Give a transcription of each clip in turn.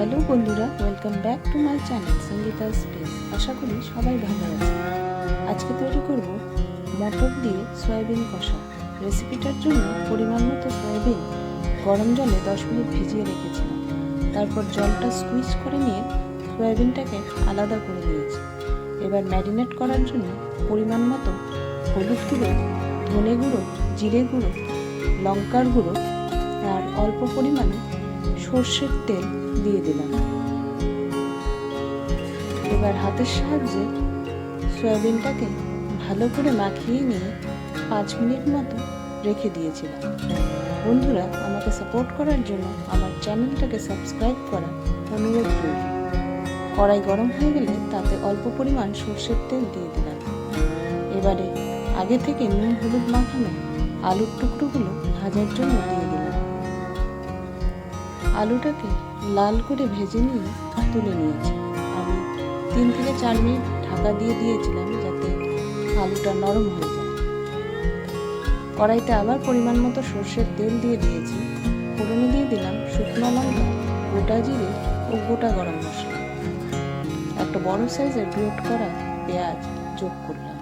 Hello বন্ধুরা, welcome back to my channel Sangeeta space. আশা করি সবাই ভালো আছে। আজকে তৈরি করব মটর দিয়ে সয়াবিন কষা। রেসিপিটার জন্য পরিমাণ মতো সয়াবিন গরম জলে 10 মিনিট ভিজিয়ে রেখেছিলাম। তারপর জলটা স্কুইজ করে নিয়ে সয়াবিনটাকে আলাদা করে নিয়েছি। এবার ম্যারিনেট করার জন্য পরিমাণ মতো হলুদ গুঁড়ো, ধনে গুঁড়ো, জিরে গুঁড়ো, লঙ্কার গুঁড়ো আর অল্প পরিমাণে সর্ষের তেল দিয়ে দিলাম। এবার হাতের সাহায্যে সয়াবিনটাকে ভালো করে মাখিয়ে নিয়ে 5 মিনিট মতো রেখে দিয়েছিলাম। বন্ধুরা, আমাকে সাপোর্ট করার জন্য আমার চ্যানেলটাকে সাবস্ক্রাইব করার অনুরোধ রইল। কড়াই গরম হয়ে গেলে তাতে অল্প পরিমাণ সর্ষের তেল দিয়ে দিলাম। এবারে আগে থেকে নুন হলুদ মাখানো আলুর টুকরোগুলো ভাজার জন্য দিয়ে দিলাম। আলুটাকে লাল করে ভেজে নিয়ে তুলে নিয়েছি। আমি 3 থেকে 4 মিনিট ঢাকা দিয়ে দিয়েছিলাম যাতে আলুটা নরম হয়ে যায়। কড়াইতে আবার পরিমাণ মতো সর্ষের তেল দিয়ে দিয়েছি। ফোড়নে দিয়ে দিলাম শুকনো লঙ্কা, গোটা জিরে ও গোটা গরম মশলা। একটা বড় সাইজের গ্রেট করা পেঁয়াজ যোগ করলাম।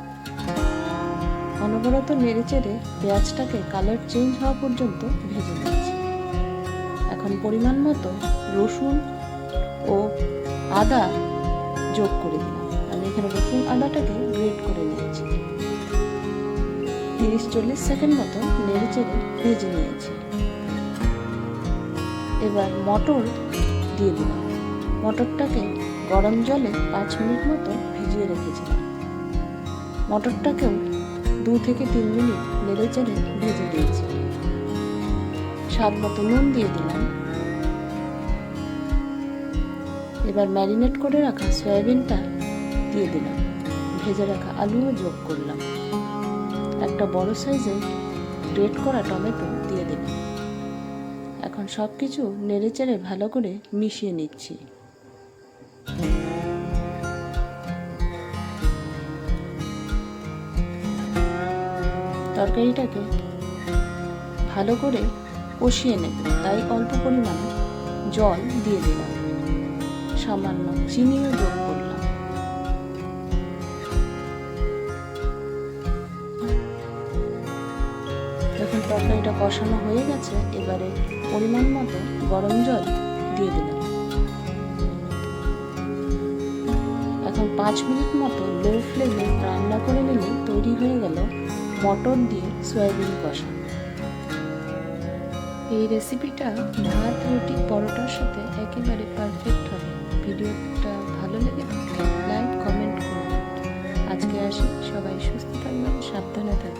অনবরত নেড়েচেড়ে পেঁয়াজটাকে কালার চেঞ্জ হওয়া পর্যন্ত ভেজে নিয়েছি। এখন পরিমাণ মতো রসুন ও আদা যোগ করে দিলাম। আমি এখানে রসুন আদাটাকে গ্রেট করে নিয়েছি। 30-40 সেকেন্ড মতো নেড়েচেড়ে ভেজে নিয়েছি। এবার মটর দিয়ে দিলাম। মটরটাকে গরম জলে 5 মিনিট মতো ভিজিয়ে রেখেছিলাম। মটরটাকেও 2 থেকে 3 মিনিট নেড়েচেড়ে ভেজে দিয়েছি। স্বাদ মতো নুন দিয়ে দিলাম। এবার ম্যারিনেট করে রাখা সয়াবিনটা দিয়ে দিলাম। ভেজে রাখা আলুও যোগ করলাম। একটা বড় সাইজের গ্রেট করা টমেটো দিয়ে দিলাম। এখন সব কিছু নেড়েচেড়ে ভালো করে মিশিয়ে নিচ্ছি। তরকারিটাকে ভালো করে কষিয়ে নেব, তাই অল্প পরিমাণে জল দিয়ে দিলাম। সামান্য চিনিও যোগ করলাম। যখন তরকারিটা কষানো হয়ে গেছে, এবারে পরিমাণ মতো গরম জল দিয়ে দিলাম। এখন 5 মিনিট মতো লো ফ্লেমে রান্না করে নিলে তৈরি হয়ে গেল মটর দিয়ে সয়াবিন কষা। এই রেসিপিটা ভাত, রুটি, পরোটার সাথে একেবারে পারফেক্ট হবে। ভিডিওটা ভালো লেগে থাকলে লাইক, কমেন্ট করুন। আজকে আসি, সবাই সুস্থ থাকবেন, সাবধানে থাকবেন।